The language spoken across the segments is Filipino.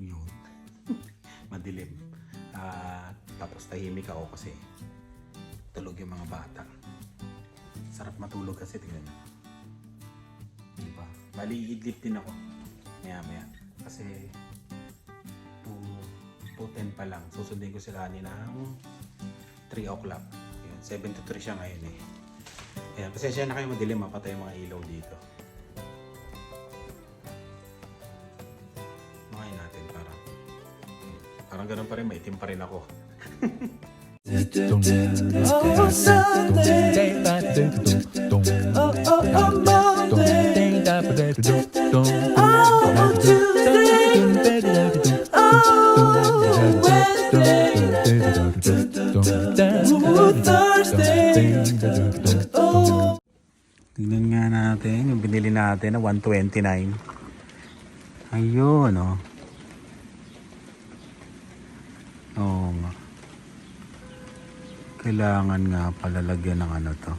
Yun. Madilim. Tapos tahimik ako kasi tulog yung mga bata. Sarap matulog kasi, tingnan nyo. Diba? Bali, idlip din ako. Maya. Kasi 2:10 pa lang. Susundin ko sila kanina ng 3 o'clock. 7 to 3 siya ngayon eh. Ayan, pasensya na kayo madilim. Mapatay yung mga ilaw dito. Makain natin parang ganun pa rin. Maitim pa rin ako. Oh, Sunday. Oh, Monday. Oh, Tuesday. Oh, Wednesday. Oh, Thursday. Oh. Tingnan nga natin yung binili natin na 129. Ayun, oh. Oo nga. Kailangan nga palalagyan ng ano to.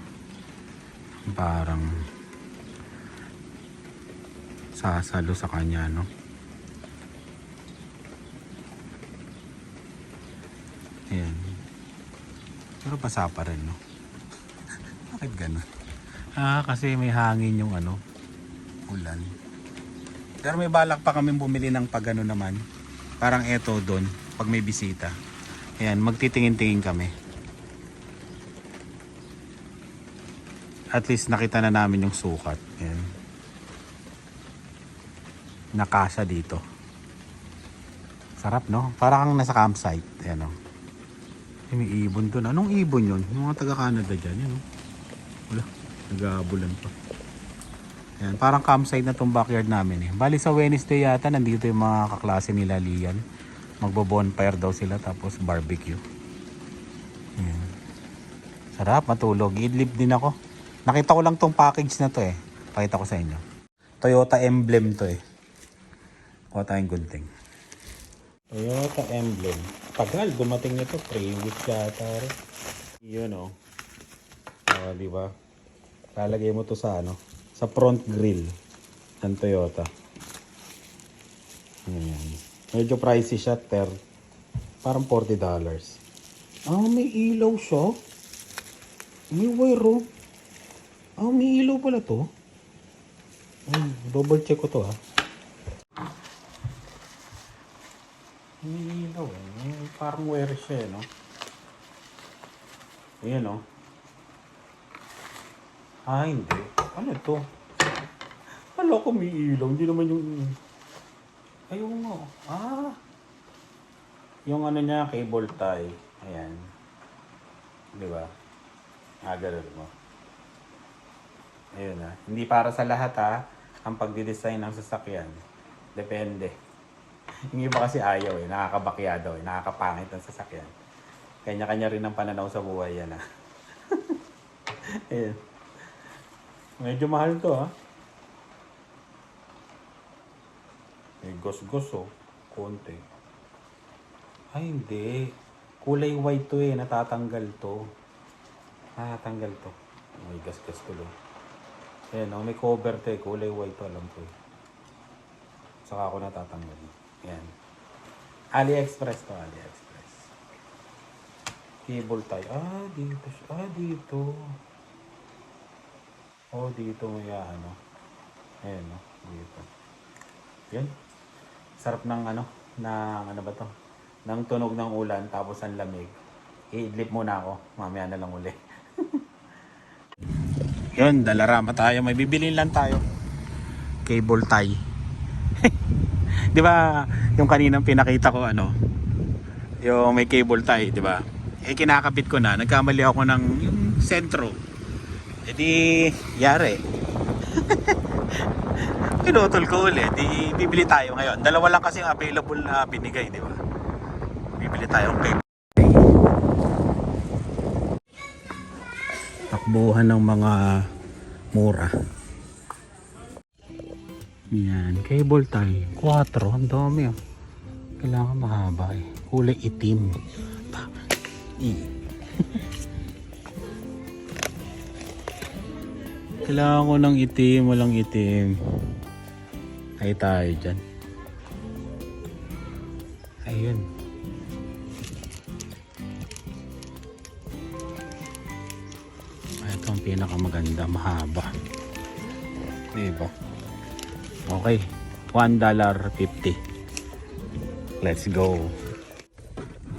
Parang sasalo sa kanya, no? Ayan. Pero basa pa rin, no? Bakit ganun? Kasi may hangin yung ano, ulan. Pero may balak pa kami bumili ng pagano naman. Parang eto doon, pag may bisita. Ayan, magtitingin-tingin kami. At least nakita na namin yung sukat. Ayan. Nakasya dito. Sarap, no? Parang kang nasa campsite. Ayan, no? May ibon doon. Anong ibon yun? Yung mga taga-Canada dyan. Yan, no? Wala. Nag-aabulan pa. Ayan, parang campsite na tong backyard namin eh. Bali sa Wednesday yata, nandito yung mga kaklase nila Lian. Magbo-bonfire daw sila tapos barbecue. Ayan. Sarap matulog. Idlip din ako. Nakita ko lang tong package na to eh. Pakita ko sa inyo. Toyota emblem to eh. Kuha tayong gunting. Toyota emblem. Tagal, dumating nito. 3 weeks yata rin. Yun oh. Diba? Lalagay mo to sa ano, sa front grille ng Toyota. Ayan. Medyo pricey siya, parang $40. May ilaw siya. May wire. May ilaw pala to. Double check ko to ha. May ilaw eh. Parang wire siya eh, no? Ayan oh. Hindi. Ano to? Hala ko may ilaw. Hindi naman yung... Ayun nga. Yung ano niya, cable tie. Ayan. Diba? Ganun mo. Ayun ha. Hindi para sa lahat ha. Ang pagdidesign ng sasakyan. Depende. Yung iba kasi ayaw eh. Nakakabakyado eh. Nakakapangit ang sasakyan. Kanya-kanya rin ang pananaw sa buhay yan ha. Ayan. Medyo mahal to ha. May gos-gos oh. Konti. Hindi. Kulay white to eh. Natatanggal to. Natatanggal to. May gas-gas to lo. Ayan oh. May cover to eh. Kulay white to. Alam ko eh. Saka ako natatanggal. Ayan. AliExpress to. AliExpress. Cable tie. Dito siya. Dito. Dito may ano. Ayan o. Dito. Yan. Sarap ng ano. Ano ba to? Ng tunog ng ulan. Tapos ang lamig. I-idlip muna ako. Mamaya na lang uli. Yun. Dalarama tayo. May bibilin lang tayo. Cable tie. Di ba yung kaninang pinakita ko ano. Yung may cable tie. Di ba? Kinakabit ko na. Nagkamali ako ng yung sentro. Di yari. Pinutol ko ulit. Di bibili tayo ngayon. Dalawa lang kasi ang available na binigay, di ba? Bibili tayo ng cable. Takbuhan ng mga mura. Yan, cable tie. 4, ang dami oh. Kailangan mahaba eh. Kulay itim. Kailangan ko ng itim, walang itim. Ay tayo dyan. Ayun. Ito ang pinakamaganda, mahaba. Diba? Okay. $1.50. Let's go.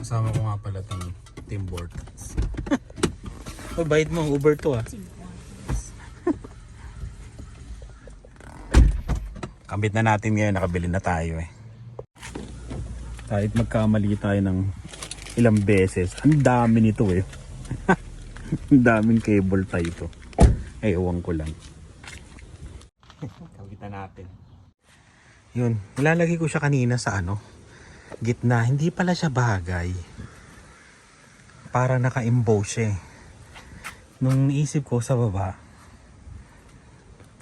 Kasama ko nga pala itong Tim Hortons. Oh, bayad mo. Uber to ah. Kambit na natin ngayon. Nakabili na tayo eh. Kahit magkamali tayo ng ilang beses, ang dami nito eh. Ang daming cable tie ito. Ay, ewan ko lang. Kambit na natin. Yun, nilalagay ko siya kanina sa gitna. Hindi pala siya bagay. Para naka-emboss siya eh. Nung naisip ko sa baba,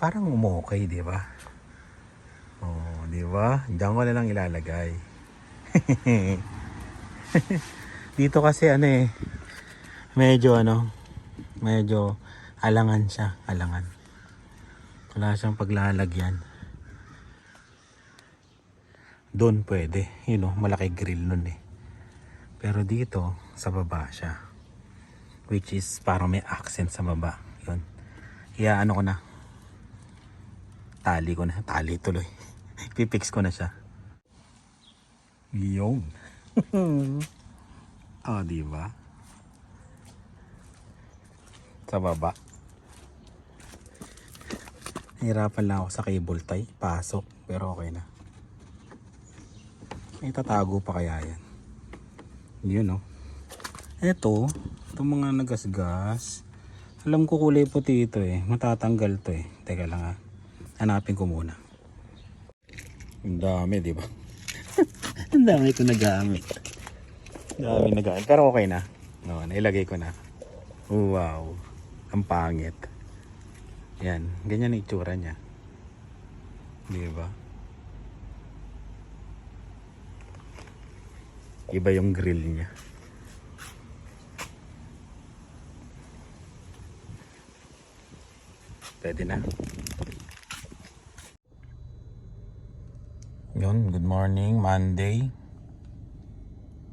parang umokay, di ba? Oh, di ba? Diyan ko na lang ilalagay. Dito kasi medyo alangan siya, alangan. Wala siyang paglalagyan. Doon pwede, malaki grill nun eh. Pero dito sa baba siya, which is parang may accent sa baba. Yun. Kaya ko na, tali tuloy. Pipix ko na siya. Yun. Oh, diba? Sa baba. Nahirapan lang ako sa cable tie. Pasok. Pero okay na. Itatago pa kaya yan. Yun Ito. Itong mga nagasgas. Alam ko kulay puti ito eh. Matatanggal to eh. Teka lang hanapin ko muna. Ang dami, diba? Ang dami ko nagamit. Pero okay na. No, nailagay ko na. Wow. Ang pangit. Yan. Ganyan ang itsura niya. Diba? Iba yung grill niya. Pwede na. Yun, good morning, Monday.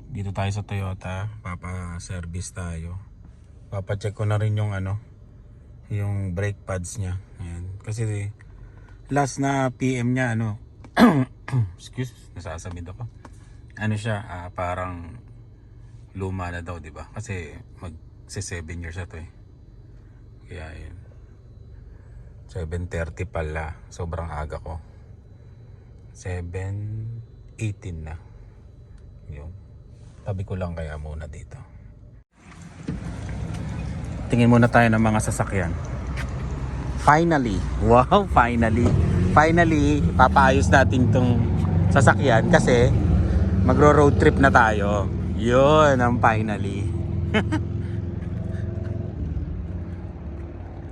Dito tayo sa Toyota, papa-service tayo. Papa-check ko na rin yung yung brake pads niya. Ayan. Kasi last na PM niya excuse, nasasabid ako. Siya, parang luma na daw, 'di ba? Kasi mag-7 years na 'to eh. Kaya yun. 7:30 pala, sobrang aga ko. 7:18 na. Yun. Tabi ko lang kaya muna dito. Tingin muna tayo ng mga sasakyan. Finally. Wow, finally. Finally, papaayos natin tong sasakyan kasi magro-road trip na tayo. Yun ang finally.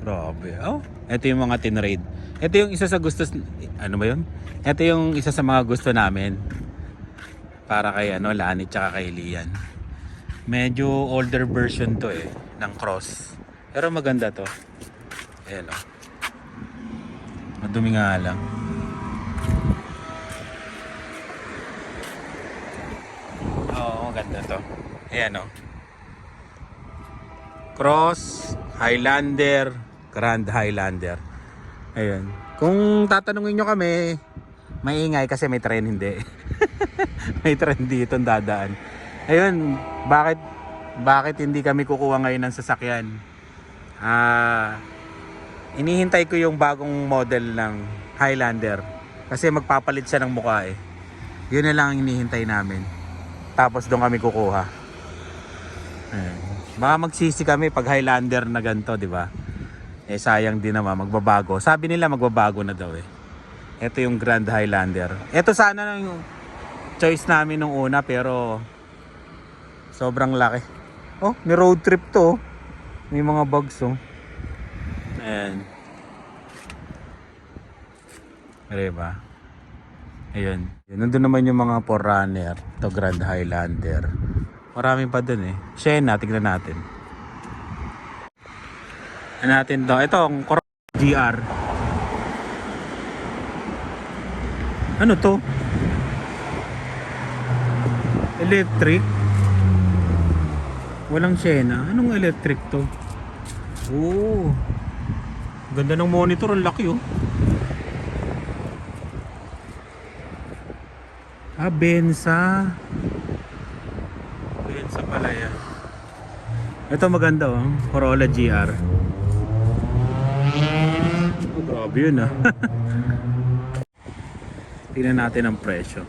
Grabe. Oh, ito yung mga tinrade. Ito yung isa sa gusto, ba yun? Ito yung isa sa mga gusto namin. Para kay Lani tsaka kay Lian. Medyo older version to eh, ng Cross. Pero maganda to. Ayan madumi nga lang. Oo, maganda to. Ayan Cross, Highlander, Grand Highlander. Ayan. Kung tatanungin nyo kami, maingay kasi may tren hindi. May tren dito dadaan. Ayun, bakit hindi kami kukuha ngayon ng sasakyan? Inihintay ko yung bagong model ng Highlander kasi magpapalit siya ng mukha eh. Yun na lang ang inihintay namin. Tapos doon kami kukuha. Baka magsisi kami pag Highlander na ganito, di ba? Eh sayang din naman, magbabago. Sabi nila magbabago na daw eh. Ito yung Grand Highlander. Ito sana yung choice namin nung una pero sobrang laki. Oh, may road trip to. May mga bags Ayan. Diba? Ayun. Nandun naman yung mga 4Runner. Ito Grand Highlander. Marami pa dun eh. Sienna, tignan natin. Ano natin to? Ito ang GR. Ano to? Electric? Walang Sienna. Anong electric to? Oo. Ganda ng monitor. Ang laki oh. Ah, Benza. Benza pala yan. Ito maganda oh. Corolla GR. Oh, grabe yun ah. Tingnan natin ang presyo.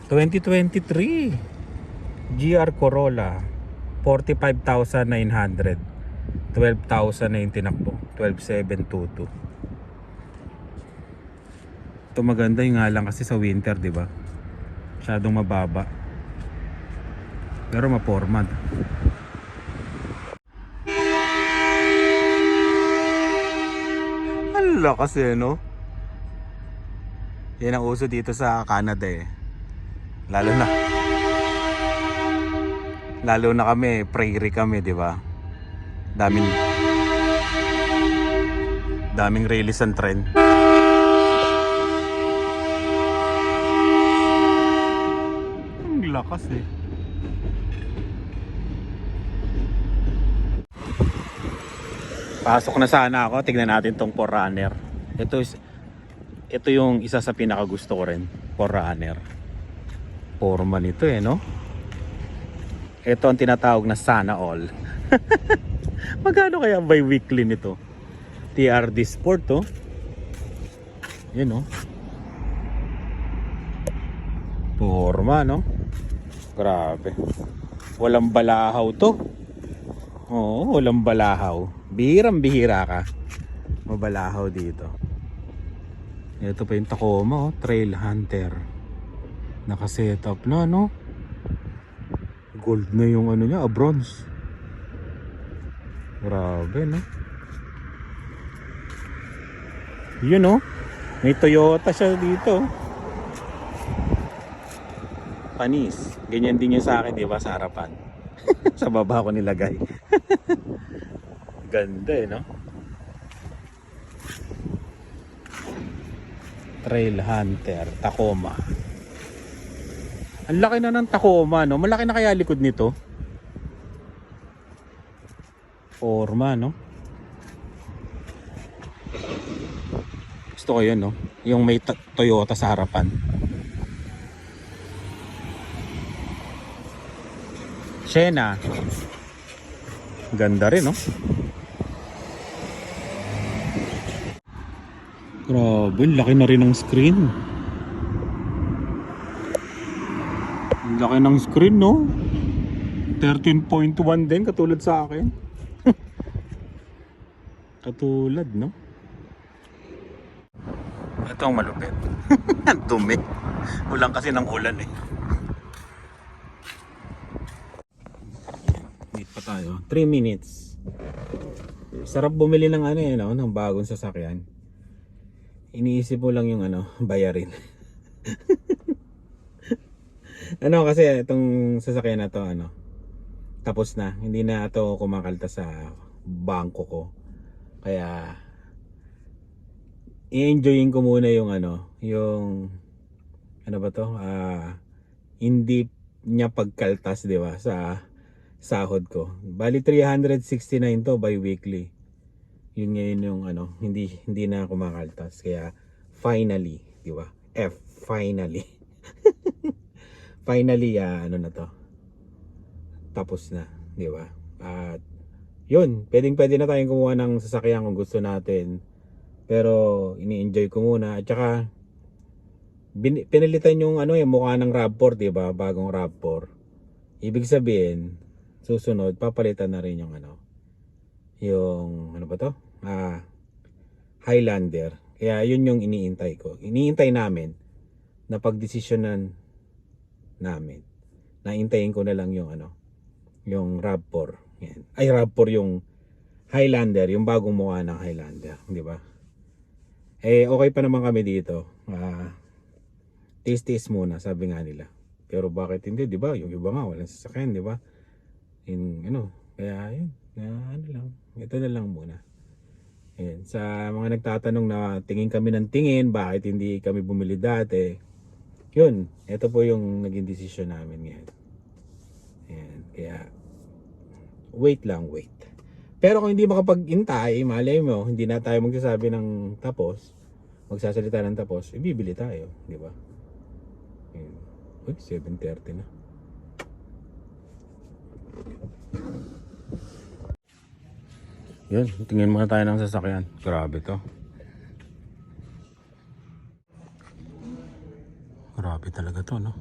2023 GR Corolla 45,900. 12,000 na yung tinakbo. 12,722. Ito maganda yung nga lang kasi sa winter, di ba? Masyadong mababa. Pero mapormad. Hala kasi no? Yan ang uso dito sa Canada eh. Lalo na kami, prairie kami, di ba? Daming release and trend. Ang lakas eh. Pasok na sana ako. Tignan natin tong 4Runner. Ito yung isa sa pinakagusto ko rin. 4Runner. Forma nito eh, no? Ito ang tinatawag na Sana All. Magkano kaya by weekly nito? TRD Sport to. Yun no. Forma no. Grabe. Walang balahaw to. Oo, walang balahaw. Bihirang-bihira ka. Mabalahaw dito. Ito pa yung Tacoma oh, Trail Hunter. Naka-setup na no. Gold na yung ano niya, bronze. Grabe no. Yun no. May Toyota siya dito. Panis. Ganyan din yun sa akin, di ba, sa harapan. Sa baba ko nilagay. Ganda eh no. Trail Hunter Tacoma. Ang laki na ng Tacoma no. Malaki na kaya likod nito. Forma no. Gusto ko yun no. Yung may Toyota sa harapan. Sienna. Ganda rin no. Grabe, laki na rin ng screen. Laki ng screen no. 13.1 din katulad sa akin. Katulad no. Ito ang malupit. Ang dumi. Ulan kasi ng ulan eh. Wait pa tayo. 3 minutes. Sarap bumili ng ano eh no, ng bagong sasakyan. Iniisip mo lang yung ano, bayarin. Ano kasi itong sasakyan na to ano, tapos na, hindi na ito kumakalta sa bangko ko. Kaya i-enjoyin ko muna yung ano, yung ano ba to? Hindi niya pagkaltas, 'di ba, sa sahod ko. Bali 369 to bi weekly. Yun ngayon yung ano, hindi na kumakaltas. Kaya finally, 'di ba? Finally. Finally, ano na to, tapos na, di ba? At yun, pwede na tayong kumuha ng sasakyan kung gusto natin, pero ini-enjoy ko muna. At saka pinalitan yung ano, yung mukha ng RAV4, di ba? Bagong RAV4. Ibig sabihin, susunod papalitan na rin yung ano, yung ano ba to, Highlander. Kaya yun yung iniintay namin na pagdesisyonan namin. Naintayin ko na lang yung ano, yung RAV4. Yan. Ay, RAV4 yung Highlander, yung bagong mukha ng Highlander, di ba? Eh okay pa naman kami dito. Taste muna, sabi nga nila. Pero bakit hindi, di ba? Yung iba nga walang sasakyan, di ba? Ano, kaya yun, ano lang, ito na lang muna. Ayan. Sa mga nagtatanong na tingin kami ng tingin, bakit hindi kami bumili dati? Yun, ito po yung naging desisyon namin ngayon. Ayan, kaya wait lang, wait. Pero kung hindi makapag-intay, malay mo, hindi na tayo magsasabi ng tapos, magsasalita ng tapos, ibibili tayo, di ba? Ayan. Uy, 7:30 na. Yun, tingin muna tayo ng sasakyan. Grabe to. Grabe talaga to, no?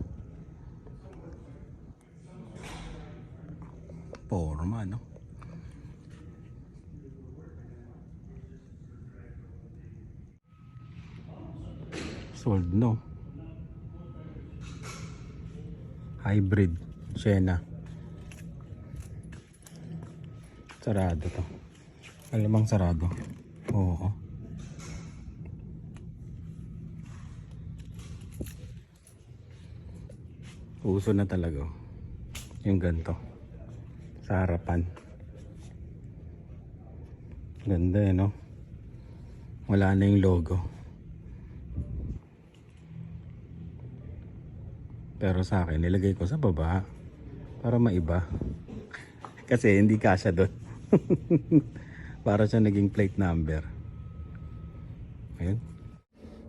Forma, no? Sold, no? Hybrid. Sienna. Sarado to. Alamang sarado. Oo. Uso na talaga. Yung ganito. Sa harapan. Ganda eh, no? Wala na yung logo. Pero sa akin, nilagay ko sa baba para maiba. Kasi hindi kasya doon. Para siya naging plate number. Ayun.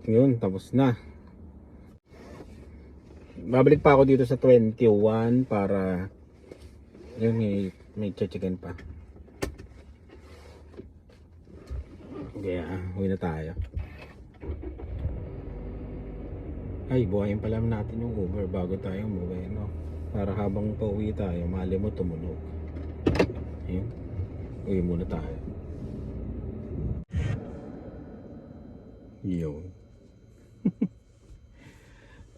Yun, tapos na. Babalik pa ako dito sa 21 para yun, may chicken pa. Kaya uwi na tayo. Ay, buhayin pala natin yung Uber bago tayo umuwi, no? Para habang pauwi tayo, mali mo tumunog. Ayun. Uwi muna tayo. Yun.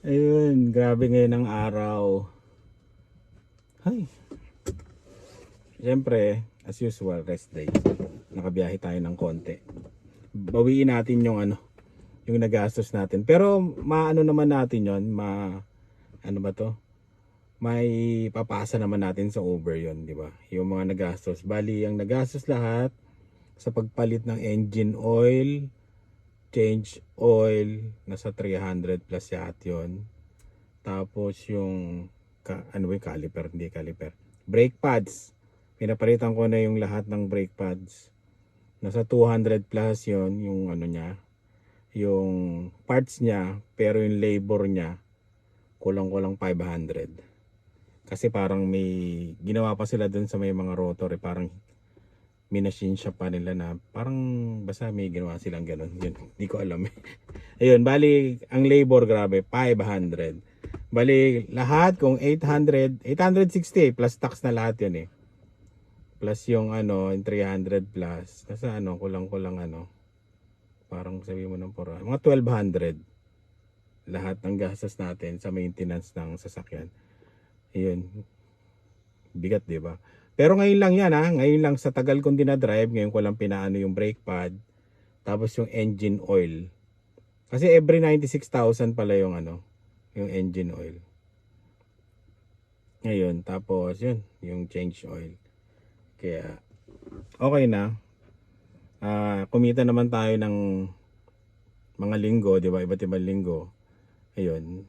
Ayun, grabe ngayon ang araw. Ay. Siyempre, as usual, rest day. Nakabiyahe tayo ng konti. Bawiin natin yung yung nagastos natin. Pero maano naman natin yon, ano ba to? May papasa naman natin sa Uber yon, di ba? Yung mga nagastos. Bali, ang nagastos lahat sa pagpalit ng engine oil, change oil, nasa 300 plus yahat yon. Tapos yung caliper, hindi caliper. Brake pads. Pinapalitan ko na yung lahat ng brake pads. Nasa 200 plus yon, yung niya, yung parts niya, pero yung labor niya kulang-kulang 500. Kasi parang may ginawa pa sila dun sa may mga rotor, parang minachine shop pa nila na parang basta may ginawa silang ganun. Yun, hindi ko alam eh. Ayun, bali ang labor grabe 500. Bali lahat kung 860 plus tax na lahat yun eh. Plus yung yung 300 plus. Nasa kulang-kulang parang sabi mo ng mga 1,200 lahat ng gastos natin sa maintenance ng sasakyan. Ayun, bigat, di ba? Pero ngayon lang yan, ngayon lang sa tagal kong dinadrive, ngayon ko lang pinaano yung brake pad, tapos yung engine oil. Kasi every 96,000 pala yung yung engine oil. Ngayon, tapos yun, yung change oil. Kaya okay na. Kumita naman tayo ng mga linggo, di ba? Iba't ibang linggo. Ayun.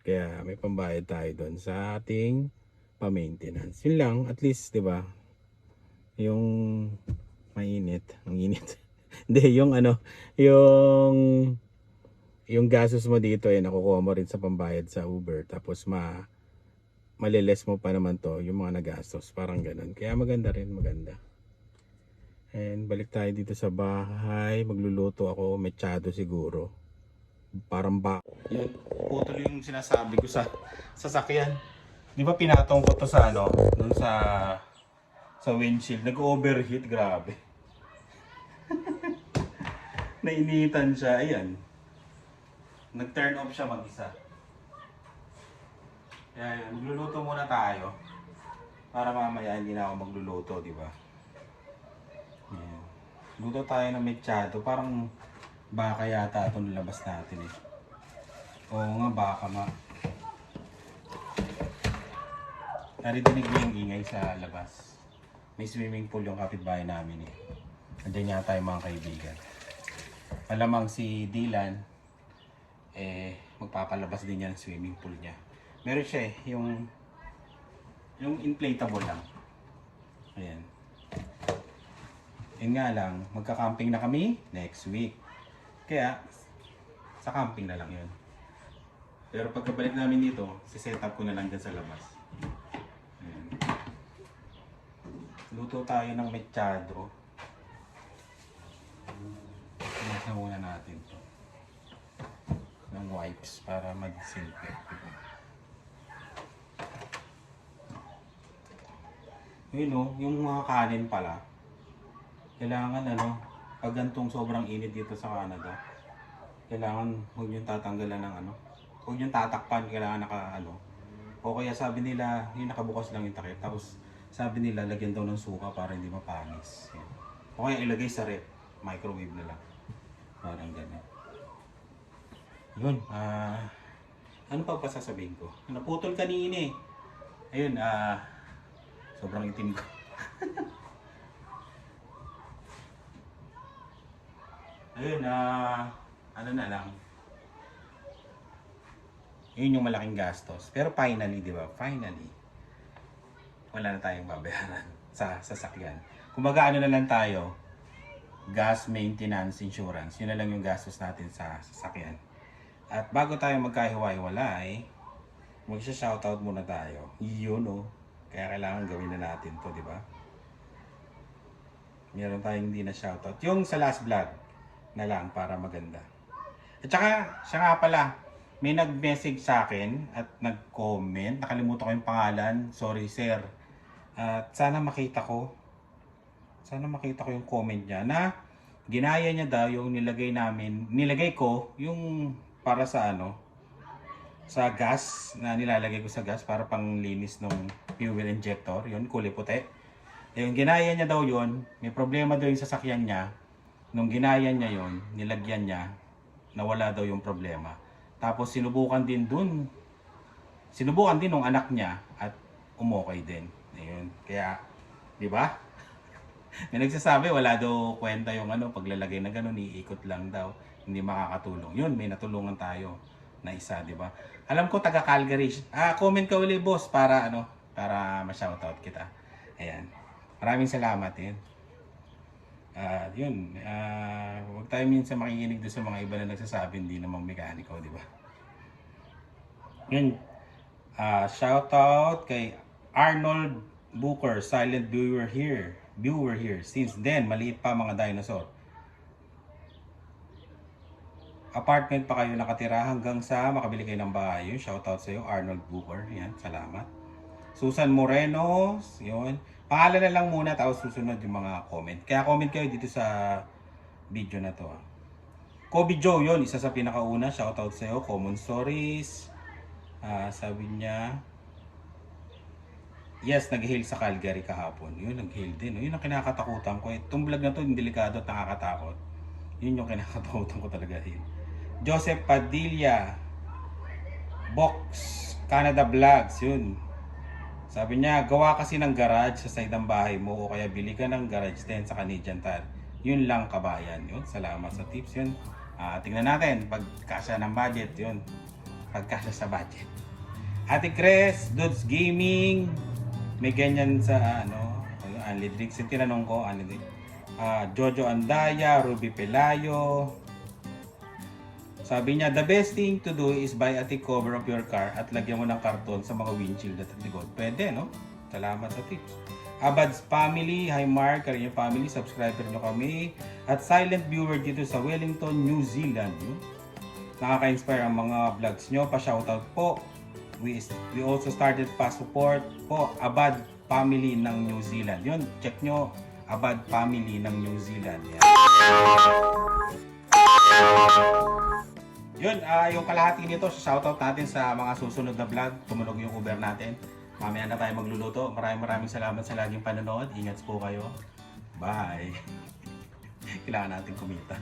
Kaya may pambayad tayo doon sa ating pa-maintenance. Yun lang, at least, di ba? Yung mainit, ang init. Hindi, yung yung gastos mo dito ay nakukuha mo rin sa pambayad sa Uber. Tapos maliles mo pa naman to, yung mga nagastos. Parang ganun. Kaya maganda rin, maganda. And balik tayo dito sa bahay. Magluluto ako, mechado siguro. Parang yun, putol yung sinasabi ko sa sasakyan. Di ba pinatong ko to sa dun sa windshield. Nag-overheat, grabe. Nainitan siya, ayan. Nag-turn off siya mag-isa. Kaya yun, magluluto muna tayo. Para mamaya hindi na ako magluluto, di ba? Ayan. Luto tayo ng mechado. Parang baka yata itong labas natin eh. Oo nga, baka nga. Naritinig mo yung ingay sa labas. May swimming pool yung kapitbahay namin eh. Andiyan yata yung mga kaibigan. Malamang si Dylan magpapalabas din yan ng swimming pool niya. Meron siya yung inflatable lang. Ayan. Yun nga lang, magka-camping na kami next week. Kaya, sa camping na lang yun. Pero pagkabalik namin dito, siset up ko na lang dyan sa labas. Ayan. Luto tayo ng mechado. Nasa muna natin to ng wipes para mag-disinfect. Yun o, yung mga kanin pala, kailangan pag gantong sobrang init dito sa Canada, kailangan huwag yung tatanggalan ng huwag yung tatakpan, kailangan o kaya sabi nila, yung nakabukas lang yung takip, tapos sabi nila, lagyan daw ng suka para hindi mapanis. Yan. O kaya ilagay sa rep, microwave na lang. Parang ganyan. Yun, ano pa sasabihin ko? Naputol kanina eh. Ayun, sobrang itim ko. Ayun, ano na lang. Yun yung malaking gastos. Pero finally, di ba? Finally, wala na tayong babayaran sa sasakyan. Kumbaga ano na lang tayo, gas, maintenance, insurance. Yun na lang yung gastos natin sa sasakyan. At bago tayo magkahiwa-hiwalay, magsha-shoutout muna tayo. Yun o. Kaya kailangan gawin na natin to, di ba? Meron tayong hindi na shoutout. Yung sa last vlog na lang para maganda. At saka, siya nga pala, may nag-message sa akin at nag-comment. Nakalimutan ko yung pangalan. Sorry, sir. At sana makita ko yung comment niya na ginaya niya daw yung nilagay ko yung para sa sa gas na nilalagay ko sa gas para panglinis ng fuel injector, yun kulay puti. Yung ginaya niya daw yun, may problema daw yung sasakyan niya. Nung ginaya niya yun, nilagyan niya, nawala daw yung problema. Tapos sinubukan din ng anak niya at umokay din. Ayun, kaya, di ba? May nagsasabi, wala daw kwenta yung paglalagay na gano'n, iikot lang daw, hindi makakatulong. Yun, may natulungan tayo na isa, di ba? Alam ko, taga Calgary. Comment ka uli, boss, para para ma-shoutout kita. Ayan. Maraming salamat, yun. Huwag tayo minsan makikinig doon sa mga iba na nagsasabi, hindi namang mekaniko, di ba? Yun. Shoutout kay Arnold Booker, silent viewer here. Since then, maliit pa mga dinosaur. Apartment pa kayo nakatira hanggang sa makabili kayo ng bahay. Yun, shoutout sa iyo, Arnold Booker. Yan, salamat. Susan Moreno, yun. Pangalan na lang muna, tapos susunod yung mga comment. Kaya comment kayo dito sa video na to. Kobe Joe, yun, isa sa pinakauna. Shoutout sa iyo, Common Stories. Sabi niya, yes, nag-hail sa Calgary kahapon. Yun, nag-hail din. Yun ang kinakatakutan ko. Itong vlog na to, yung delikado at nakakatakot. Yun yung kinakatakutan ko talaga. Joseph Padilla, Box, Canada Vlogs, yun. Sabi niya, gawa kasi ng garage sa side ng bahay mo o kaya bili ka ng garage din sa Canadian Tire. Yun lang, kabayan. Yun, salamat sa tips yun. Tingnan natin, pagkasya ng budget, yun. Pagkasya sa budget. Ate Chris, Dudes Gaming, may ganyan sa Anli Drinks. Yung tinanong ko, Jojo Andaya, Ruby Pelayo. Sabi niya, the best thing to do is buy a thick cover of your car at lagyan mo ng karton sa mga windshield at likod. Pwede, no? Salamat sa tips. Abad's Family, hi Mark, Karinyo Family, subscriber nyo kami. At silent viewer dito sa Wellington, New Zealand. No? Nakaka-inspire ang mga vlogs nyo. Pa-shoutout po. We also started pa-support po Abad Family ng New Zealand. Yun, check nyo. Abad Family ng New Zealand. Yan. Yun, yung kalahati nito, shoutout natin sa mga susunod na vlog. Tumunog yung Uber natin. Mamaya na tayo magluluto. Maraming salamat sa laging panonood. Ingat po kayo. Bye. Kailangan natin kumita.